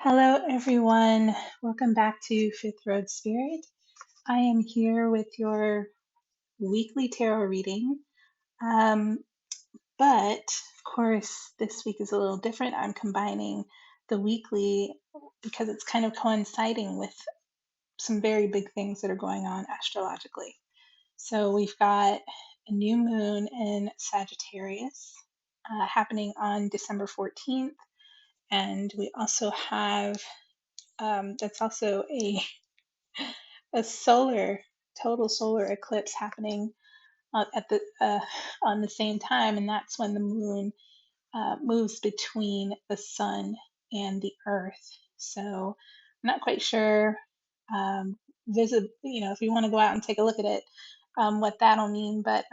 Hello, everyone. Welcome back to Fifth Road Spirit. I am here with your weekly tarot reading. Um, but of course, this week is a little different. I'm combining the weekly because it's kind of coinciding with some very big things that are going on astrologically. So we've got a new moon in Sagittarius happening on December 14th. And we also have that's also a total solar eclipse happening at the on the same time, and that's when the moon moves between the sun and the earth. So I'm not quite sure, if you want to go out and take a look at it, what that'll mean, but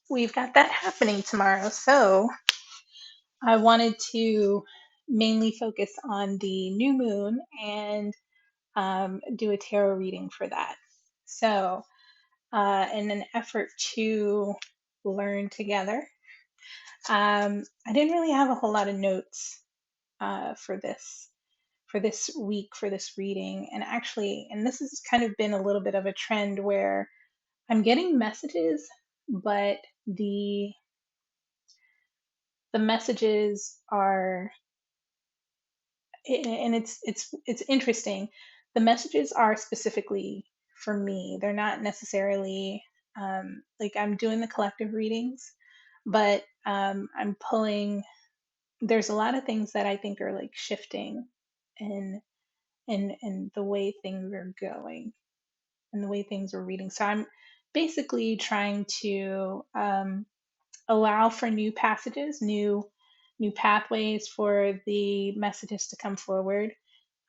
we've got that happening tomorrow. So I wanted to mainly focus on the new moon and do a tarot reading for that. So, in an effort to learn together, I didn't really have a whole lot of notes for this week for this reading, and this has kind of been a little bit of a trend where I'm getting messages, but the messages are, and it's interesting. The messages are specifically for me. They're not necessarily like I'm doing the collective readings, but I'm pulling. There's a lot of things that I think are like shifting in in the way things are going and the way things are reading. So I'm basically trying to allow for new passages, new pathways for the messages to come forward,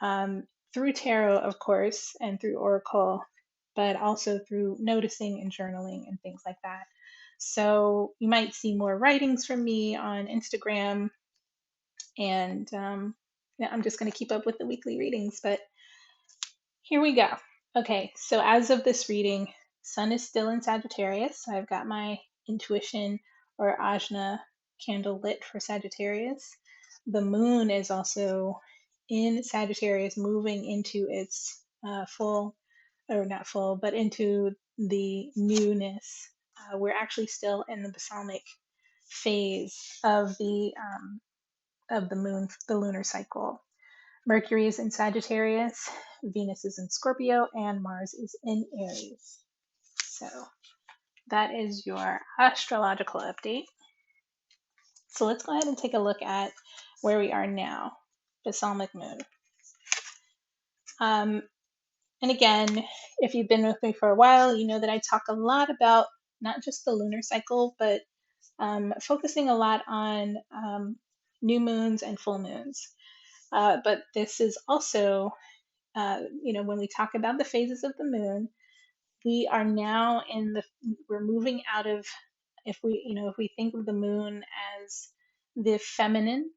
um, through tarot, of course, and through oracle, but also through noticing and journaling and things like that. So you might see more writings from me on Instagram, and yeah, I'm just going to keep up with the weekly readings. But here we go. Okay, so as of this reading, Sun is still in Sagittarius. So I've got my intuition or ajna candle lit for Sagittarius. The moon is also in Sagittarius, moving into its full, or not full, but into the newness. We're actually still in the balsamic phase of the moon, the lunar cycle. Mercury is in Sagittarius, Venus is in Scorpio, and Mars is in Aries. So that is your astrological update. So let's go ahead and take a look at where we are now, balsamic moon. Um, and again, if you've been with me for a while, you know that I talk a lot about not just the lunar cycle, but focusing a lot on new moons and full moons. But this is also, when we talk about the phases of the moon, we are now we're moving out of, if we think of the moon as the feminine,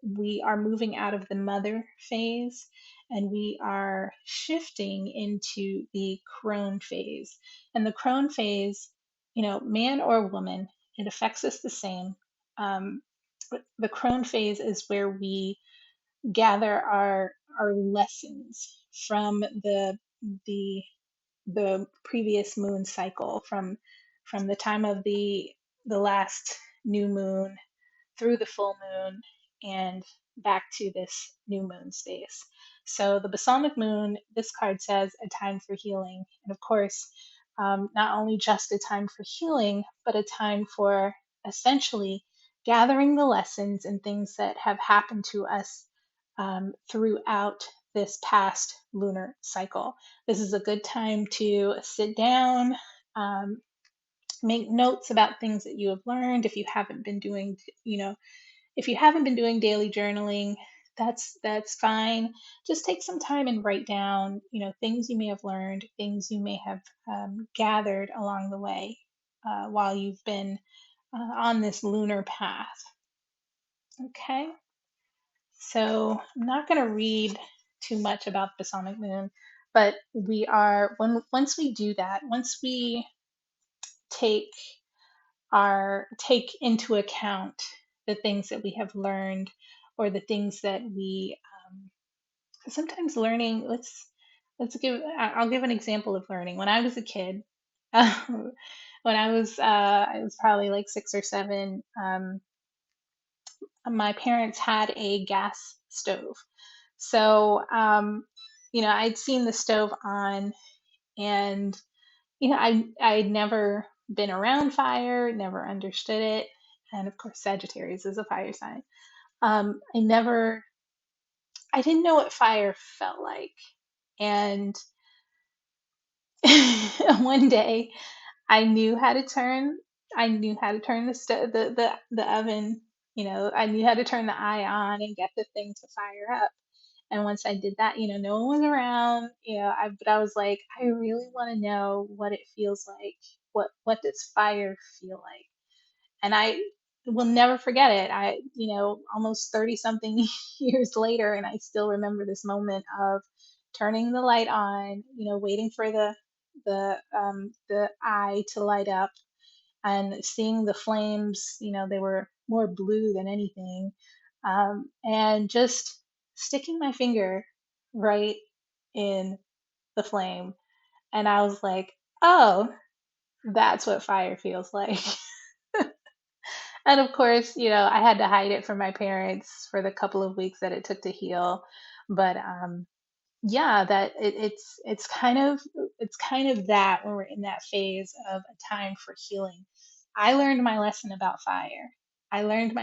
we are moving out of the mother phase and we are shifting into the crone phase. And the crone phase, man or woman, it affects us the same. Um, the crone phase is where we gather our lessons from the the previous moon cycle, from the time of the last new moon through the full moon and back to this new moon space. So the balsamic moon, this card says a time for healing, and of course, not only just a time for healing, but a time for essentially gathering the lessons and things that have happened to us throughout this past lunar cycle. This is a good time to sit down, um, make notes about things that you have learned. If you haven't been doing, if you haven't been doing daily journaling, that's fine. Just take some time and write down, things you may have learned, things you may have gathered along the way while you've been on this lunar path. Okay. So I'm not going to read too much about the balsamic moon, but once we do that, once we take take into account the things that we have learned or the things that we sometimes learning. Let's give. I'll give an example of learning. When I was a kid, when I was probably like 6 or 7. My parents had a gas stove. So, I'd seen the stove on, and, I'd never been around fire, never understood it. And of course, Sagittarius is a fire sign. I didn't know what fire felt like. And one day I knew how to turn the oven, I knew how to turn the eye on and get the thing to fire up. And once I did that, no one was around, but I was like, I really want to know what it feels like. What does fire feel like? And I will never forget it. Almost 30 something years later, and I still remember this moment of turning the light on, waiting for the eye to light up and seeing the flames, they were more blue than anything. And just sticking my finger right in the flame. And I was like, oh, that's what fire feels like. And of course, I had to hide it from my parents for the couple of weeks that it took to heal. But yeah, that it's kind of that when we're in that phase of a time for healing. I learned my lesson about fire. I learned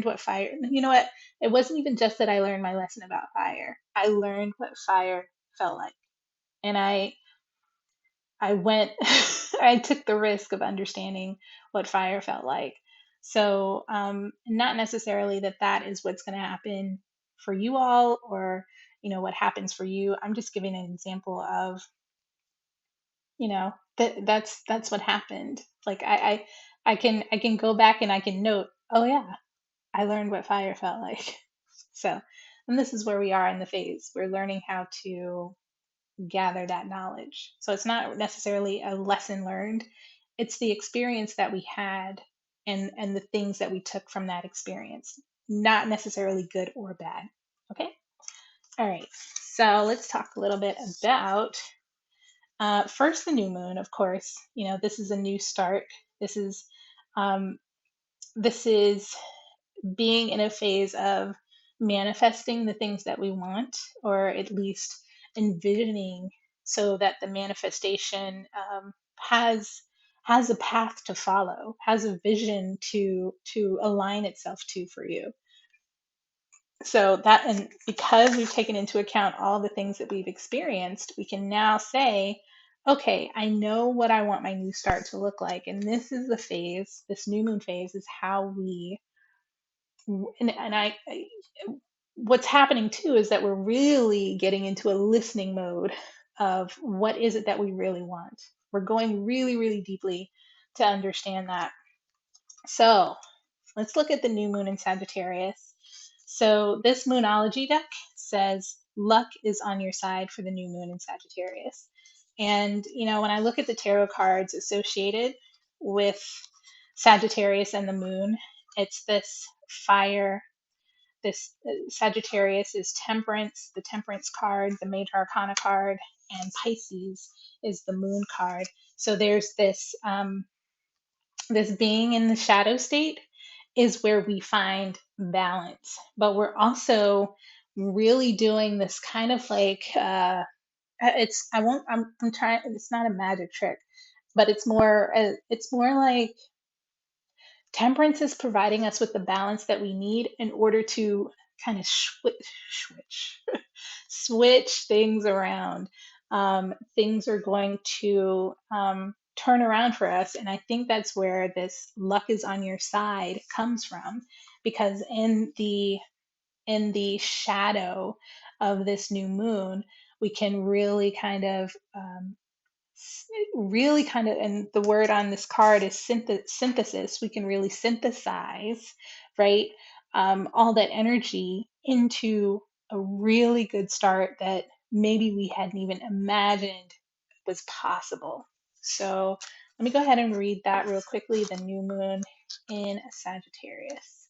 what fire. You know what? It wasn't even just that I learned my lesson about fire. I learned what fire felt like, and I went, I took the risk of understanding what fire felt like. So, not necessarily that that is what's going to happen for you all, or, what happens for you. I'm just giving an example of, that's what happened. Like I can go back and I can note, oh yeah, I learned what fire felt like. So, and this is where we are in the phase. We're learning how to gather that knowledge. So it's not necessarily a lesson learned, it's the experience that we had, and the things that we took from that experience, not necessarily good or bad. Okay? All right. So let's talk a little bit about first the new moon, of course. This is a new start. This is um, this is being in a phase of manifesting the things that we want, or at least envisioning, so that the manifestation has a path to follow, has a vision to align itself to for you. So that, and because we've taken into account all the things that we've experienced, we can now say, okay, I know what I want my new start to look like, and this is the phase. This new moon phase is how we and what's happening too is that we're really getting into a listening mode of what is it that we really want. We're going really, really deeply to understand that. So let's look at the new moon in Sagittarius. So this Moonology deck says luck is on your side for the new moon in Sagittarius. And, when I look at the tarot cards associated with Sagittarius and the moon, it's this fire. This Sagittarius is Temperance, the Temperance card, the Major Arcana card, and Pisces is the Moon card. So there's this being in the shadow state is where we find balance, but we're also really doing this kind of like it's I won't I'm trying. It's not a magic trick, but it's more like Temperance is providing us with the balance that we need in order to kind of switch, switch things around. Things are going to turn around for us, and I think that's where this luck is on your side comes from, because in the shadow of this new moon, we can really kind of and the word on this card is synthesis. We can really synthesize, right, all that energy into a really good start that maybe we hadn't even imagined was possible. So let me go ahead and read that real quickly. The new moon in Sagittarius.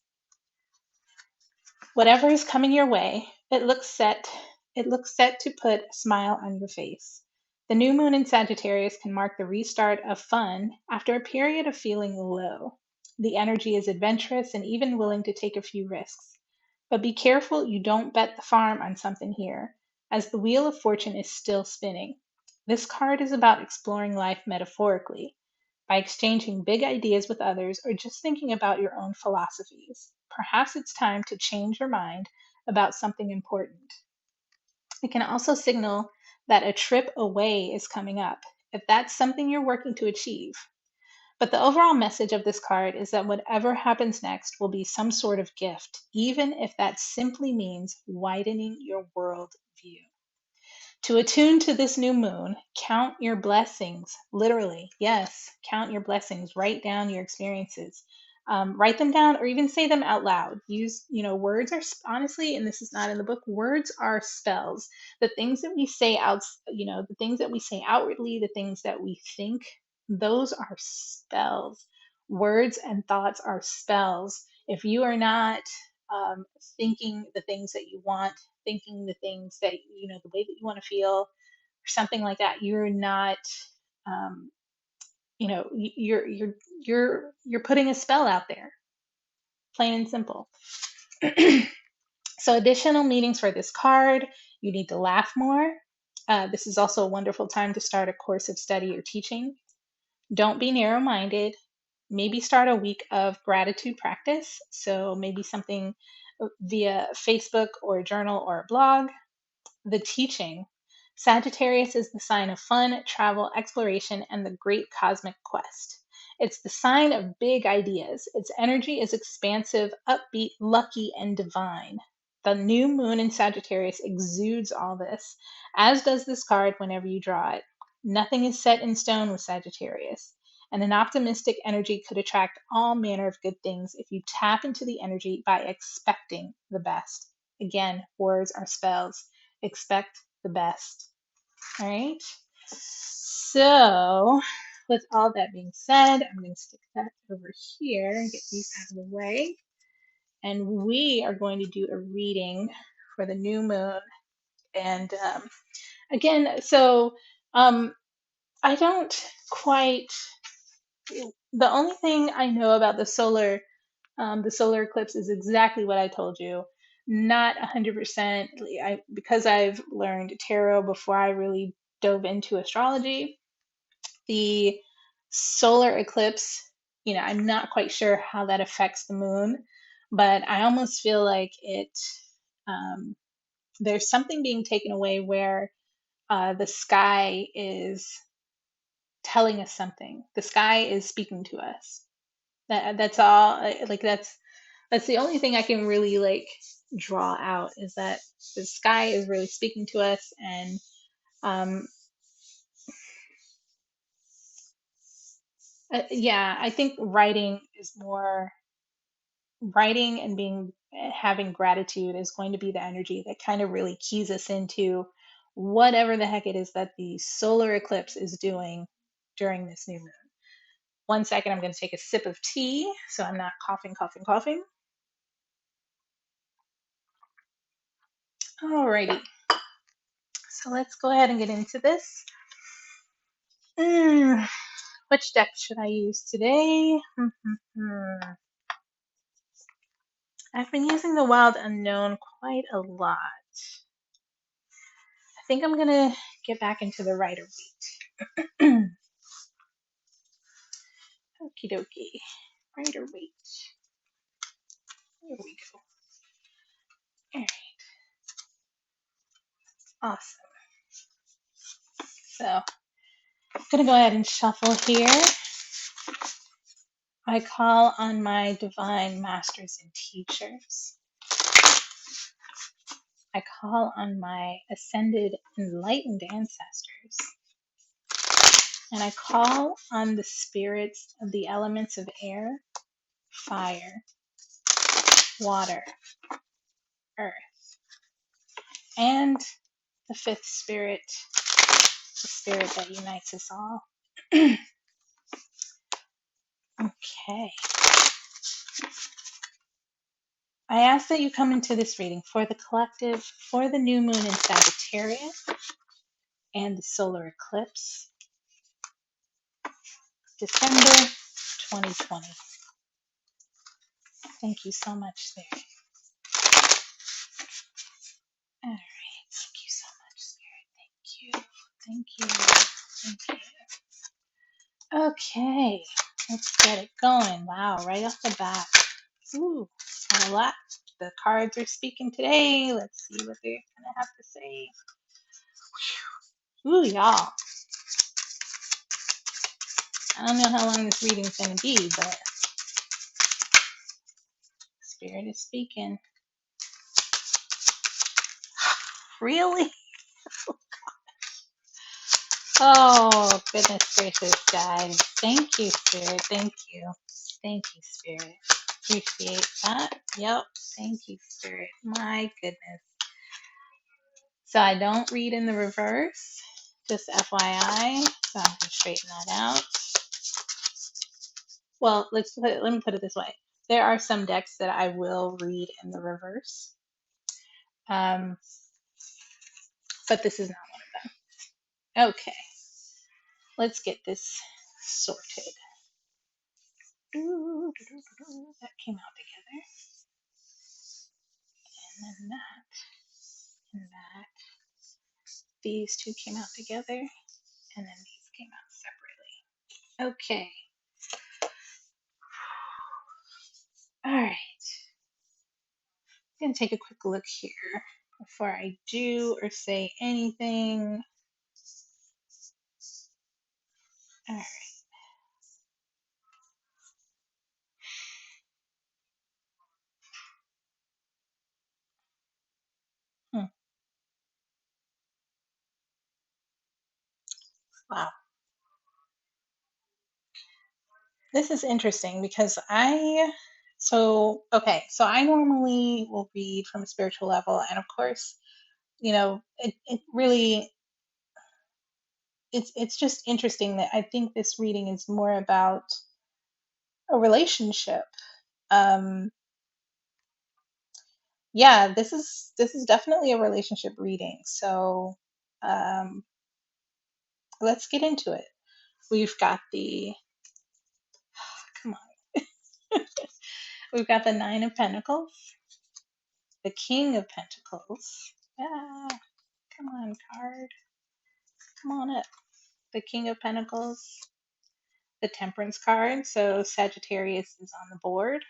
Whatever is coming your way, it looks set to put a smile on your face. The new moon in Sagittarius can mark the restart of fun after a period of feeling low. The energy is adventurous and even willing to take a few risks. But be careful you don't bet the farm on something here, as the wheel of fortune is still spinning. This card is about exploring life metaphorically, by exchanging big ideas with others or just thinking about your own philosophies. Perhaps it's time to change your mind about something important. It can also signal that a trip away is coming up, if that's something you're working to achieve. But the overall message of this card is that whatever happens next will be some sort of gift, even if that simply means widening your world view. To attune to this new moon, count your blessings. Literally, yes, count your blessings. Write down your experiences. Write them down or even say them out loud. Use, words are honestly, and this is not in the book, words are spells. The things that we say out, the things that we say outwardly, the things that we think, those are spells. Words and thoughts are spells. If you are not thinking the things that you want, thinking the things that the way that you want to feel or something like that, you're not um, you're putting a spell out there, plain and simple. So additional meanings for this card: you need to laugh more. This is also a wonderful time to start a course of study or teaching. Don't be narrow-minded. Maybe start a week of gratitude practice, so maybe something via Facebook or a journal or a blog. The teaching: Sagittarius is the sign of fun, travel, exploration, and the great cosmic quest. It's the sign of big ideas. Its energy is expansive, upbeat, lucky, and divine. The new moon in Sagittarius exudes all this, as does this card whenever you draw it. Nothing is set in stone with Sagittarius, and an optimistic energy could attract all manner of good things if you tap into the energy by expecting the best. Again, words are spells. Expect the best. All right. So, with all that being said, I'm going to stick that over here and get these out of the way. And we are going to do a reading for the new moon. And again, so I don't quite. The only thing I know about the solar eclipse is exactly what I told you. Not 100%. Because I've learned tarot before I really dove into astrology, the solar eclipse, I'm not quite sure how that affects the moon, but I almost feel like um, there's something being taken away where the sky is telling us something. The sky is speaking to us. That's all. Like that's the only thing I can really draw out, is that the sky is really speaking to us. And um, yeah, I think writing and having gratitude is going to be the energy that kind of really keys us into whatever the heck it is that the solar eclipse is doing during this new moon. 1 second, I'm going to take a sip of tea so I'm not coughing, coughing, coughing. Alrighty, so let's go ahead and get into this. Which deck should I use today? I've been using the Wild Unknown quite a lot. I think I'm gonna get back into the Rider Waite. Okie dokie. Rider Waite. There we go. Alright. Awesome. So, I'm gonna go ahead and shuffle here. I call on my divine masters and teachers. I call on my ascended enlightened ancestors. And I call on the spirits of the elements of air, fire, water, earth, and the fifth spirit, the spirit that unites us all. Okay. I ask that you come into this reading for the collective, for the new moon in Sagittarius and the solar eclipse, December 2020. Thank you so much, Spirit. All right. Thank you so much, Spirit. Thank you. Thank you. Thank you. Okay. Let's get it going. Wow. Right off the bat. Ooh. Got a lot. The cards are speaking today. Let's see what they're going to have to say. Ooh, y'all. I don't know how long this reading's going to be, but Spirit is speaking. Really? Oh, goodness gracious, guys. Thank you, Spirit. Thank you. Thank you, Spirit. Appreciate that. Yep. Thank you, Spirit. My goodness. So I don't read in the reverse. Just FYI. So I'm going to straighten that out. Well, let me put it this way. There are some decks that I will read in the reverse. But this is not one of them. Okay. Let's get this sorted. That came out together. And then that and that. These two came out together, and then these came out separately. Okay. All right. I'm going to take a quick look here before I do or say anything. All right. Wow. This is interesting because so I normally will read from a spiritual level, and of course, it really, it's just interesting that I think this reading is more about a relationship. Um, yeah, this is definitely a relationship reading. So, um, let's get into it. We've got the come on, we've got the Nine of Pentacles, the King of Pentacles. Yeah, come on, card, come on up. The King of Pentacles, the Temperance card. So Sagittarius is on the board.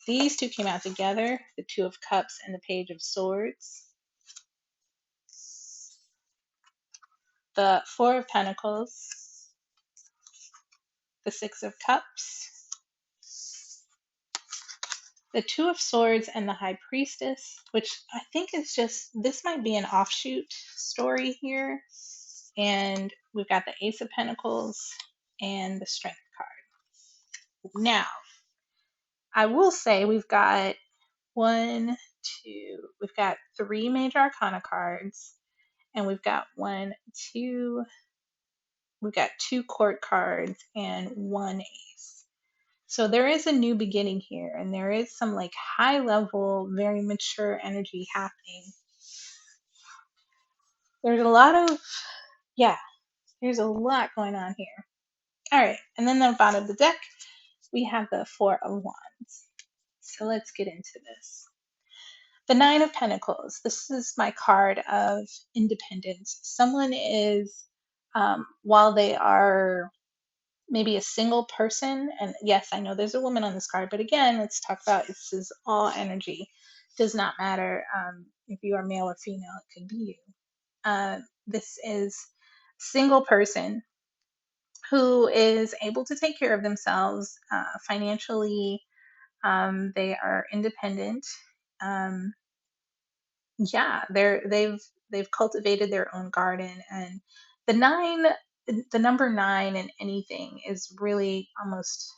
These two came out together, the Two of Cups and the Page of Swords. The Four of Pentacles, the Six of Cups, the Two of Swords, and the High Priestess, which I think is just, this might be an offshoot story here. And we've got the Ace of Pentacles and the Strength card. Now, I will say we've got we've got three major arcana cards, and we've got two court cards and one ace. So there is a new beginning here, and there is some like high level, very mature energy happening. There's a lot of, yeah, there's a lot going on here. All right, and then the bottom of the deck, we have the Four of Wands. So let's get into this. The Nine of Pentacles. This is my card of independence. Someone is, while they are maybe a single person, and yes, I know there's a woman on this card, but again, let's talk about this is all energy. Does not matter if you are male or female, it could be you. This is a single person who is able to take care of themselves financially. They are independent. Um, yeah, they've cultivated their own garden, and the nine, the number nine in anything is really almost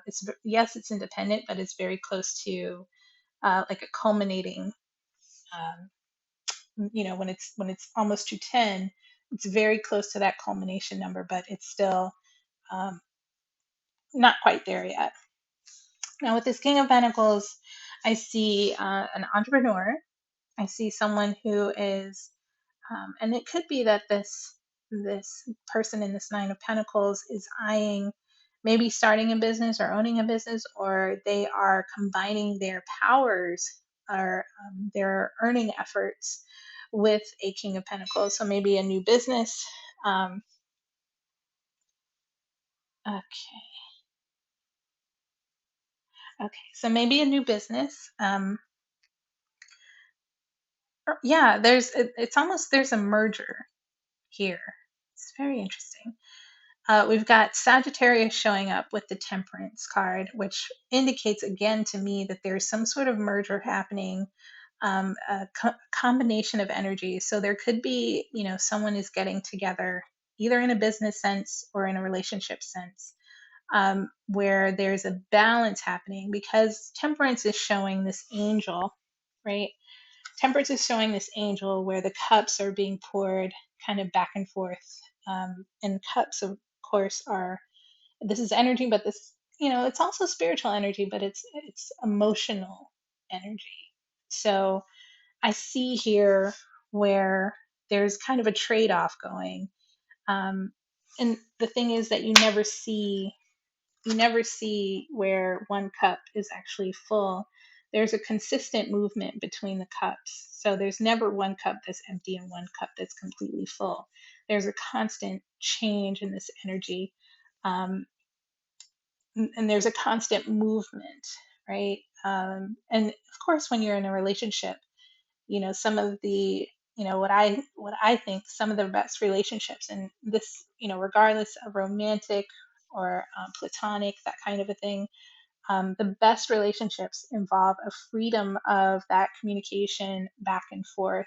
it's yes, it's independent, but it's very close to like a culminating. When it's almost to 10, it's very close to that culmination number, but it's still um, not quite there yet. Now, with this King of Pentacles, I see an entrepreneur. I see someone who is, and it could be that this person in this Nine of Pentacles is eyeing maybe starting a business or owning a business, or they are combining their powers or their earning efforts with a King of Pentacles. So maybe a new business. Um, okay, okay. So maybe a new business. Yeah, it's almost there's a merger here. It's very interesting. We've got Sagittarius showing up with the Temperance card, which indicates again to me that there's some sort of merger happening, a combination of energies. So there could be, someone is getting together either in a business sense or in a relationship sense, where there's a balance happening because Temperance is showing this angel, right? Temperance is showing this angel where the cups are being poured kind of back and forth. And cups, of course, are this is energy, but this, it's also spiritual energy, but it's emotional energy. So I see here where there's kind of a trade-off going. And the thing is that you never see where one cup is actually full. There's a consistent movement between the cups. So there's never one cup that's empty and one cup that's completely full. There's a constant change in this energy. Um, and there's a constant movement, right? And of course, when you're in a relationship, some of the, what I think some of the best relationships, and this, regardless of romantic or platonic, that kind of a thing, the best relationships involve a freedom of that communication back and forth.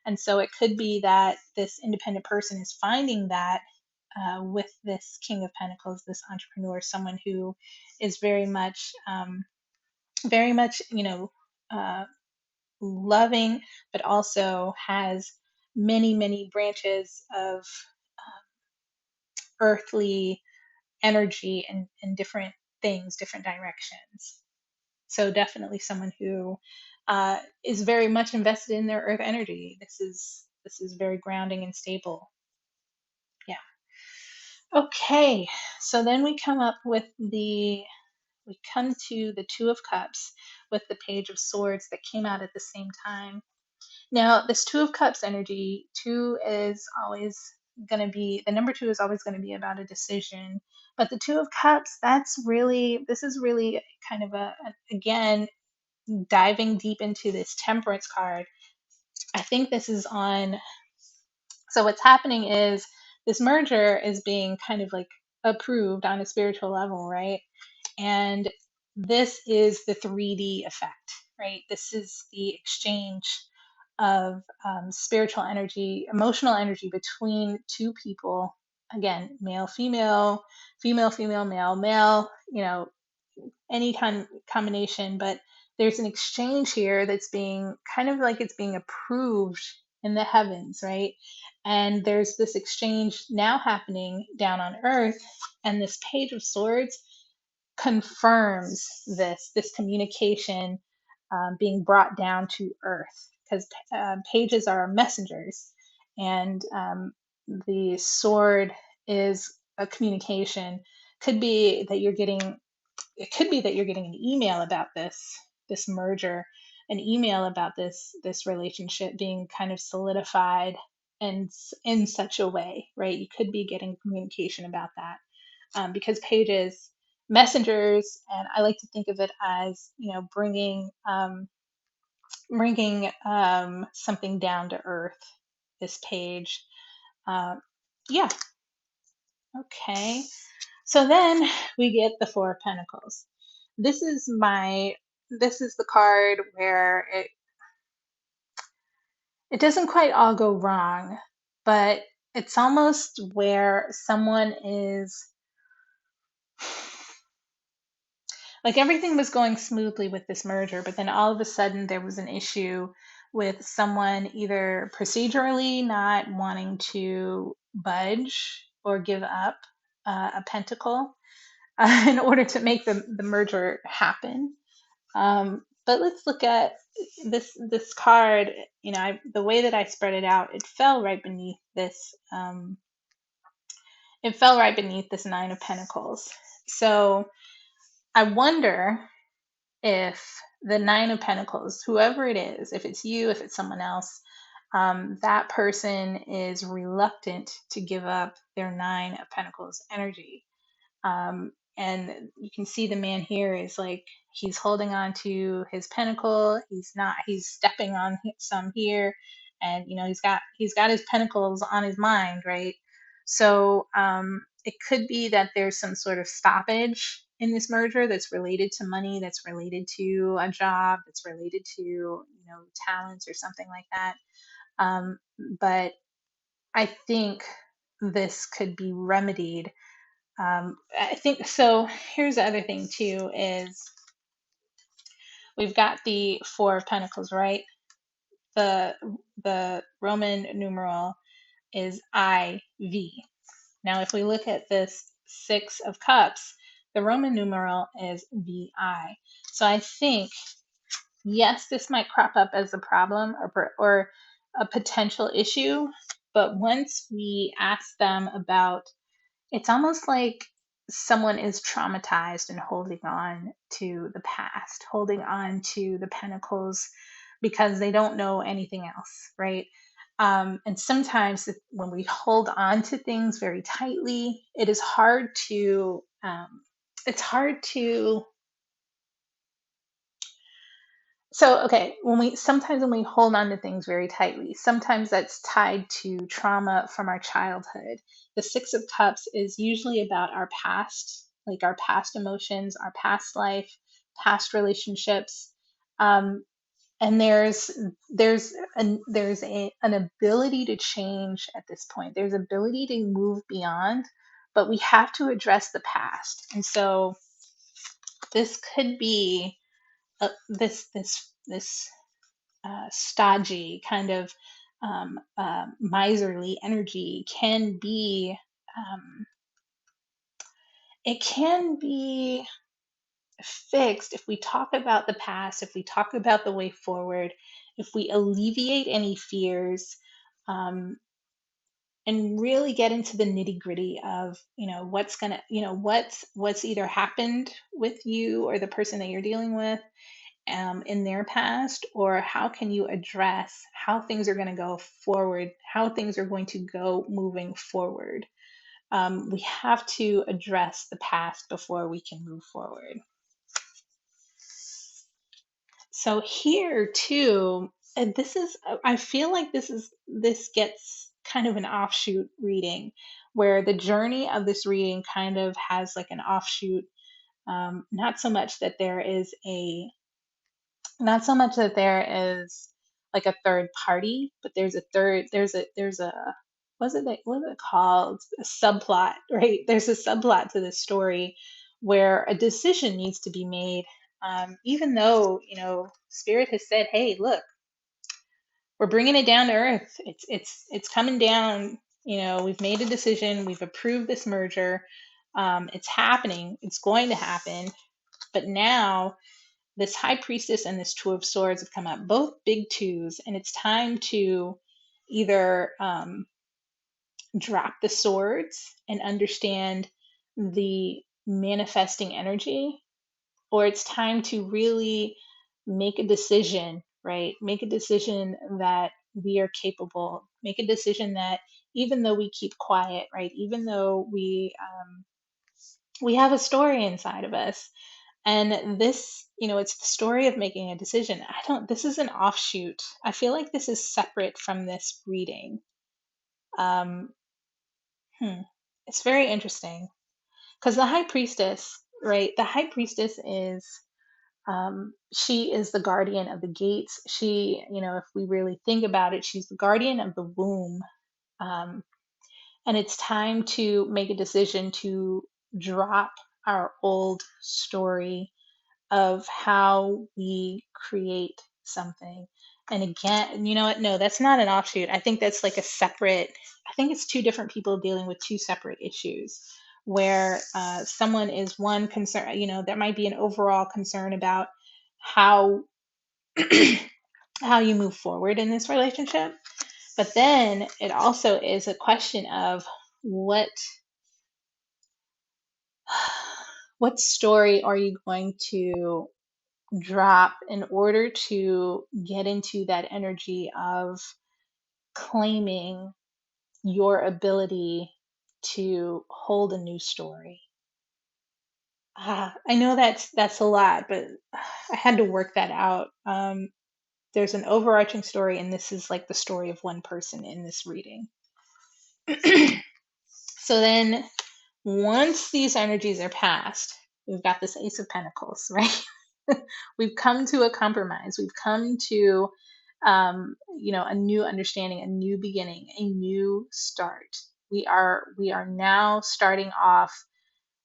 And so it could be that this independent person is finding that with this King of Pentacles, this entrepreneur, someone who is very much, uh, loving, but also has many, many branches of earthly energy and different things, different directions. So definitely someone who is very much invested in their earth energy. This is very grounding and stable. Yeah. Okay. So then we come to the Two of Cups with the Page of Swords that came out at the same time. Now, this Two of Cups energy, two is always going to be, the number two is always going to be about a decision. But the Two of Cups, this is really kind of again, diving deep into this Temperance card. I think this is on, so what's happening is this merger is being kind of like approved on a spiritual level, right? And this is the 3D effect, right? This is the exchange of spiritual energy, emotional energy between two people. Again, male, female, female, female, male, male, any kind of combination, but there's an exchange here that's being kind of like it's being approved in the heavens, right? And there's this exchange now happening down on earth, and this Page of Swords confirms this communication being brought down to earth, because pages are messengers, and the sword is a communication. Could be that you're getting it could be that you're getting an email about this merger, an email about this relationship being kind of solidified, and in such a way, right? You could be getting communication about that, because pages, messengers, and I like to think of it as, bringing something down to earth. This page, uh, yeah, okay. So then we get the Four of Pentacles. This is the card where it doesn't quite all go wrong, but it's almost where someone is like everything was going smoothly with this merger, but then all of a sudden there was an issue with someone either procedurally not wanting to budge or give up a pentacle, in order to make the merger happen. But let's look at this card. The way that I spread it out, it fell right beneath this. It fell right beneath this Nine of Pentacles. So I wonder if the Nine of Pentacles, whoever it is, if it's you, if it's someone else, that person is reluctant to give up their Nine of Pentacles energy. And you can see the man here is like he's holding on to his pentacle. He's stepping on some here, and he's got his pentacles on his mind, right? So it could be that there's some sort of stoppage in this merger that's related to money, that's related to a job, that's related to talents or something like that. But I think this could be remedied. I think so. Here's the other thing too is we've got the Four of Pentacles, right? The Roman numeral is IV. Now, if we look at this Six of Cups, the Roman numeral is VI. So I think, yes, this might crop up as a problem or a potential issue, but once we ask them about, it's almost like someone is traumatized and holding on to the past, holding on to the pentacles because they don't know anything else, right? And sometimes when we hold on to things very tightly, it is hard to, it's hard to, so okay, sometimes when we hold on to things very tightly, sometimes that's tied to trauma from our childhood. The Six of Cups is usually about our past, like our past emotions, our past life, past relationships. Um, and there's an ability to change at this point. There's ability to move beyond, but we have to address the past. And so this could be this stodgy kind of miserly energy can be, um, it can be fixed if we talk about the past, if we talk about the way forward, if we alleviate any fears, um, and really get into the nitty gritty of what's either happened with you or the person that you're dealing with, in their past, or how can you address how things are going to go forward, how things are going to go moving forward. We have to address the past before we can move forward. So here too, and I feel like this gets kind of an offshoot reading, where the journey of this reading kind of has like an offshoot. Not so much that there is not so much that there is like a third party, but there's a what is it called? A subplot, right? There's a subplot to this story where a decision needs to be made. Even though, Spirit has said, "Hey, look, we're bringing it down to earth. It's coming down. We've made a decision. We've approved this merger. It's happening. It's going to happen. But now this High Priestess and this Two of Swords have come up, both big twos, and it's time to either drop the swords and understand the manifesting energy, or it's time to really make a decision, right? Make a decision that we are capable, make a decision that even though we keep quiet, right? Even though we have a story inside of us, and this, it's the story of making a decision. This is an offshoot. I feel like this is separate from this reading. Um, it's very interesting because the High Priestess, right? The High Priestess is, she is the guardian of the gates. She, if we really think about it, she's the guardian of the womb. Um, and it's time to make a decision to drop our old story of how we create something. And again, you know what? No, that's not an offshoot. I think that's like a separate, I think it's two different people dealing with two separate issues. where someone is one concern, there might be an overall concern about how how you move forward in this relationship. But then it also is a question of what what story are you going to drop in order to get into that energy of claiming your ability to hold a new story. I know that's a lot, but I had to work that out. There's an overarching story, and this is like the story of one person in this reading. So then, once these energies are passed, we've got this Ace of Pentacles, right? We've come to a compromise. We've come to, a new understanding, a new beginning, a new start. We are now starting off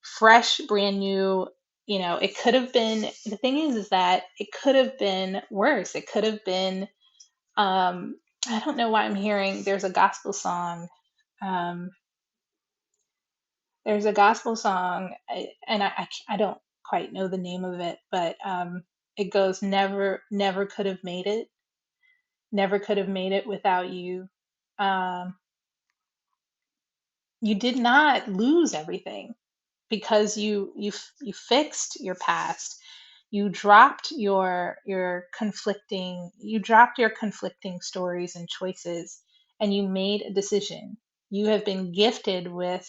fresh, brand new. It could have been, the thing is that it could have been worse. It could have been, I don't know why I'm hearing there's a gospel song. Um, there's a gospel song, and I don't quite know the name of it, but it goes, never could have made it, never could have made it without you. Um, you did not lose everything because you fixed your past. You dropped your conflicting stories and choices, and you made a decision. You have been gifted with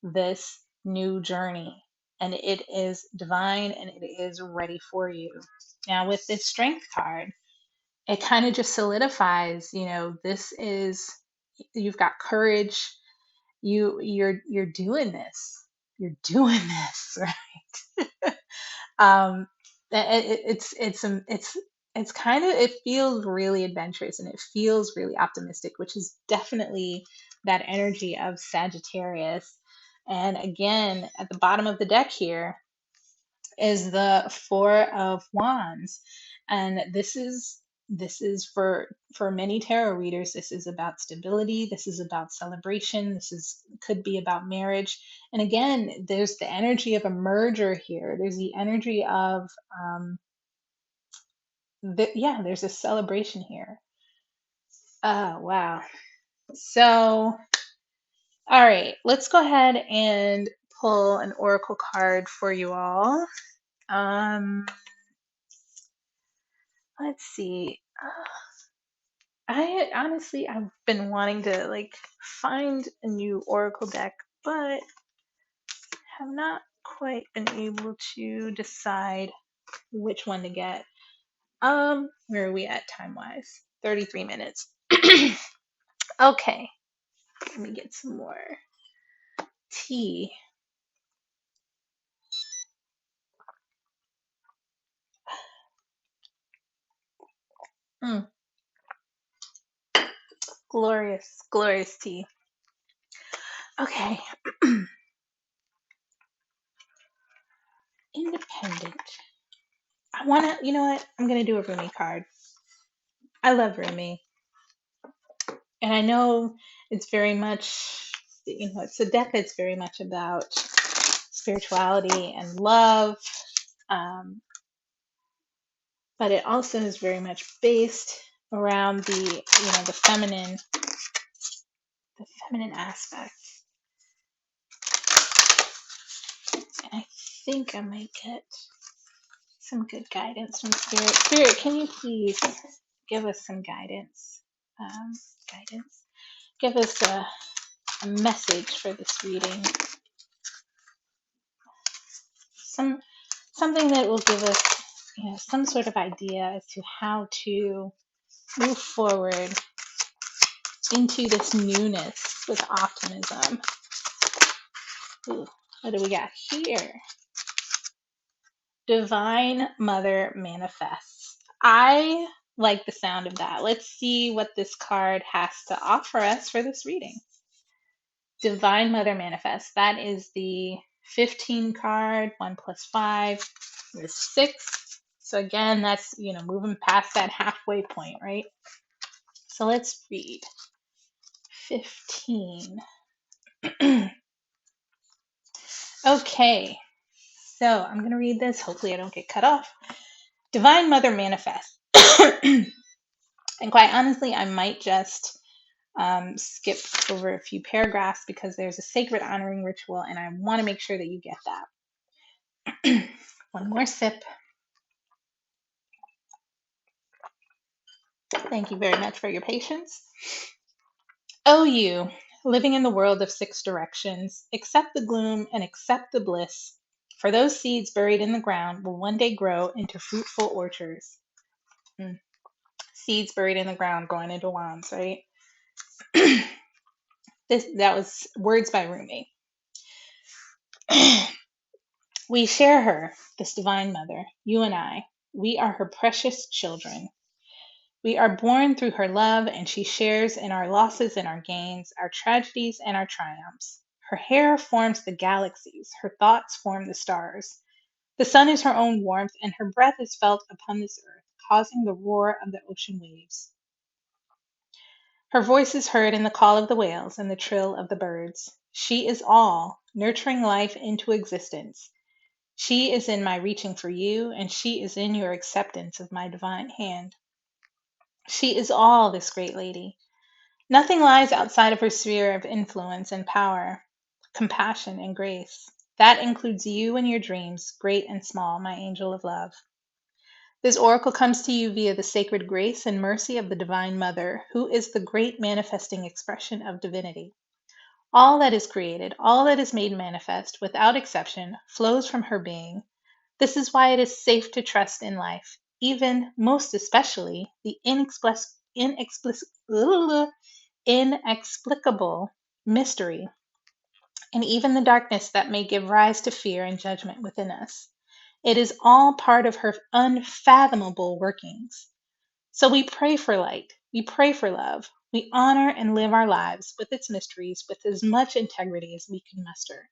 this new journey, and it is divine and it is ready for you. Now with this strength card, it kind of just solidifies, this is, you've got courage. You're doing this. You're doing this, right? um it's kind of, it feels really adventurous and it feels really optimistic, which is definitely that energy of Sagittarius. And again, at the bottom of the deck here is the Four of Wands, and this is for many tarot readers, this is about stability, this is about celebration, this is could be about marriage. And again, there's the energy of a merger here. There's the energy of yeah, there's a celebration here. Oh wow. So all right, let's go ahead and pull an oracle card for you all. Let's see. I honestly, I've been wanting to like find a new oracle deck, but have not quite been able to decide which one to get. Where are we at time wise? 33 minutes. Okay, let me get some more tea. Mm, glorious, glorious tea. Okay. Independent. I wanna, you know what? I'm gonna do a Rumi card. I love Rumi. And I know it's very much, it's a deck that's very much about spirituality and love, um, but it also is very much based around the feminine aspect. And I think I might get some good guidance from Spirit. Spirit, can you please give us some guidance? Guidance. Give us a message for this reading. Something that will give us, some sort of idea as to how to move forward into this newness with optimism. Ooh, what do we got here? Divine Mother manifests. I like the sound of that. Let's see what this card has to offer us for this reading. Divine Mother manifests. That is the 15 card. 1 plus 5 is 6. So again, that's, moving past that halfway point, right? So let's read 15. Okay, so I'm going to read this. Hopefully, I don't get cut off. Divine Mother Manifest. And quite honestly, I might just skip over a few paragraphs because there's a sacred honoring ritual, and I want to make sure that you get that. One more sip. Thank you very much for your patience. Oh, you, living in the world of six directions, accept the gloom and accept the bliss, for those seeds buried in the ground will one day grow into fruitful orchards. Seeds buried in the ground going into wands, right? That was words by Rumi. We share her, this divine mother, you and I. We are her precious children. We are born through her love, and she shares in our losses and our gains, our tragedies and our triumphs. Her hair forms the galaxies, her thoughts form the stars. The sun is her own warmth, and her breath is felt upon this earth, causing the roar of the ocean waves. Her voice is heard in the call of the whales and the trill of the birds. She is all, nurturing life into existence. She is in my reaching for you, and she is in your acceptance of my divine hand. She is all, this great lady. Nothing lies outside of her sphere of influence and power, compassion and grace. That includes you and your dreams, great and small, my angel of love. This oracle comes to you via the sacred grace and mercy of the Divine Mother, who is the great manifesting expression of divinity. All that is created, all that is made manifest, without exception, flows from her being. This is why it is safe to trust in life, even, most especially, the inexplicable mystery, and even the darkness that may give rise to fear and judgment within us. It is all part of her unfathomable workings. So we pray for light, we pray for love, we honor and live our lives with its mysteries with as much integrity as we can muster.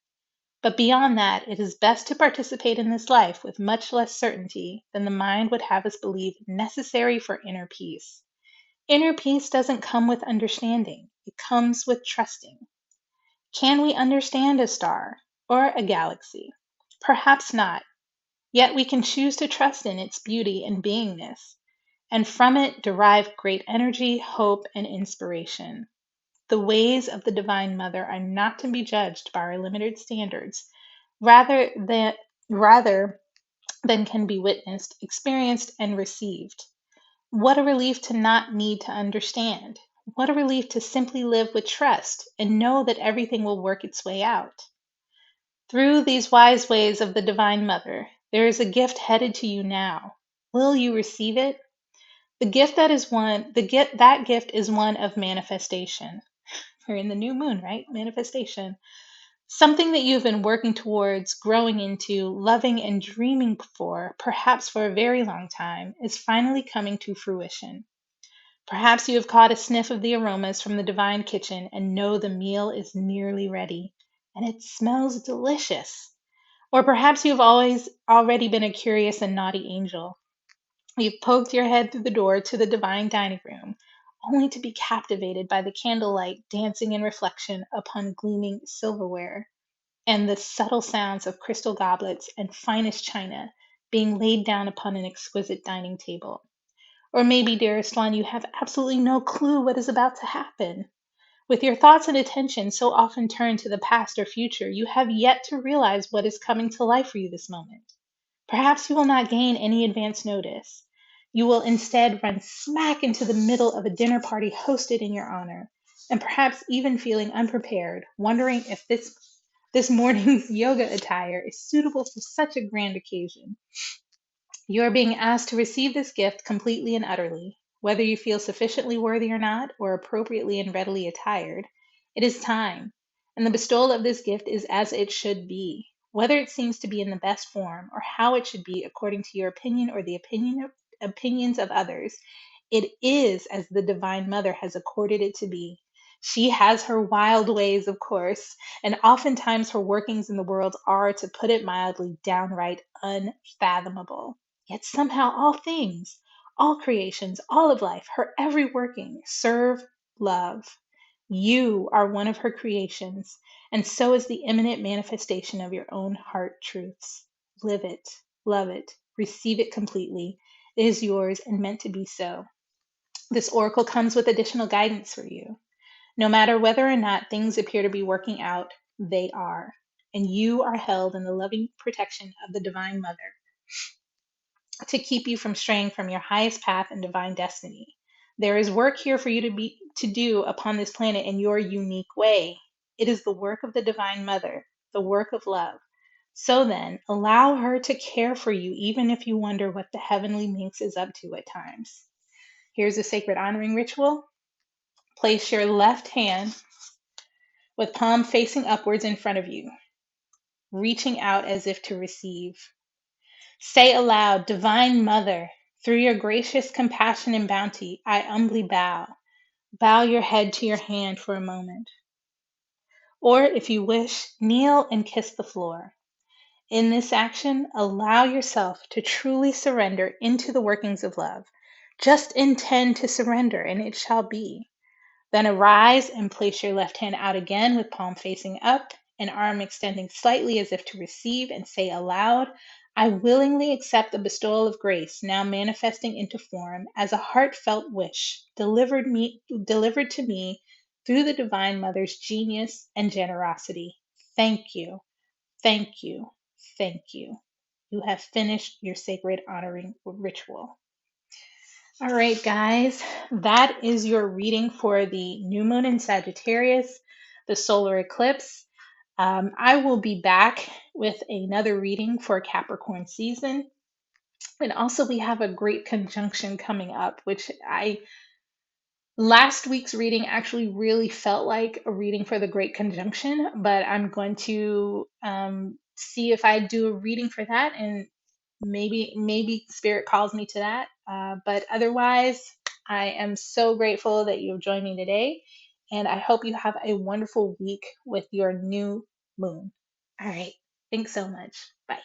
But beyond that, it is best to participate in this life with much less certainty than the mind would have us believe necessary for inner peace. Inner peace doesn't come with understanding, it comes with trusting. Can we understand a star or a galaxy? Perhaps not, yet we can choose to trust in its beauty and beingness, and from it derive great energy, hope, and inspiration. The ways of the Divine Mother are not to be judged by our limited standards, rather than can be witnessed, experienced, and received. What a relief to not need to understand. What a relief to simply live with trust and know that everything will work its way out. Through these wise ways of the Divine Mother, there is a gift headed to you now. Will you receive it? That gift is one of manifestation. We're in the new moon, right? Manifestation. Something that you've been working towards, growing into, loving and dreaming for, perhaps for a very long time, is finally coming to fruition. Perhaps you have caught a sniff of the aromas from the divine kitchen and know the meal is nearly ready, and it smells delicious. Or perhaps you've already been a curious and naughty angel. You've poked your head through the door to the divine dining room, only to be captivated by the candlelight dancing in reflection upon gleaming silverware, and the subtle sounds of crystal goblets and finest china being laid down upon an exquisite dining table. Or maybe, dearest one, you have absolutely no clue what is about to happen. With your thoughts and attention so often turned to the past or future, you have yet to realize what is coming to life for you this moment. Perhaps you will not gain any advance notice. You will instead run smack into the middle of a dinner party hosted in your honor, and perhaps even feeling unprepared, wondering if this morning's yoga attire is suitable for such a grand occasion. You are being asked to receive this gift completely and utterly. Whether you feel sufficiently worthy or not, or appropriately and readily attired, it is time, and the bestowal of this gift is as it should be. Whether it seems to be in the best form, or how it should be according to your opinion or the opinions of others, it is as the Divine Mother has accorded it to be. She has her wild ways, of course, and oftentimes her workings in the world are, to put it mildly, downright unfathomable. Yet somehow all things, all creations, all of life, her every working, serve love. You are one of her creations, and so is the imminent manifestation of your own heart truths. Live it, love it, receive it completely. It is yours and meant to be so. This oracle comes with additional guidance for you. No matter whether or not things appear to be working out, they are. And you are held in the loving protection of the Divine Mother to keep you from straying from your highest path and divine destiny. There is work here for you to do upon this planet in your unique way. It is the work of the Divine Mother, the work of love. So then, allow her to care for you even if you wonder what the heavenly minx is up to at times. Here's a sacred honoring ritual. Place your left hand with palm facing upwards in front of you, reaching out as if to receive. Say aloud, Divine Mother, through your gracious compassion and bounty, I humbly bow. Bow your head to your hand for a moment. Or, if you wish, kneel and kiss the floor. In this action, allow yourself to truly surrender into the workings of love. Just intend to surrender, and it shall be. Then arise and place your left hand out again with palm facing up and arm extending slightly as if to receive, and say aloud, I willingly accept the bestowal of grace now manifesting into form as a heartfelt wish delivered to me through the Divine Mother's genius and generosity. Thank you, thank you, thank you. You have finished your sacred honoring ritual. All right, guys, that is your reading for the new moon in Sagittarius, the solar eclipse. I will be back with another reading for Capricorn season. And also, we have a great conjunction coming up, which last week's reading actually really felt like a reading for the Great Conjunction, but I'm going to see if I do a reading for that, and maybe Spirit calls me to that. But otherwise, I am so grateful that you've joined me today, and I hope you have a wonderful week with your new moon. All right, thanks so much. Bye.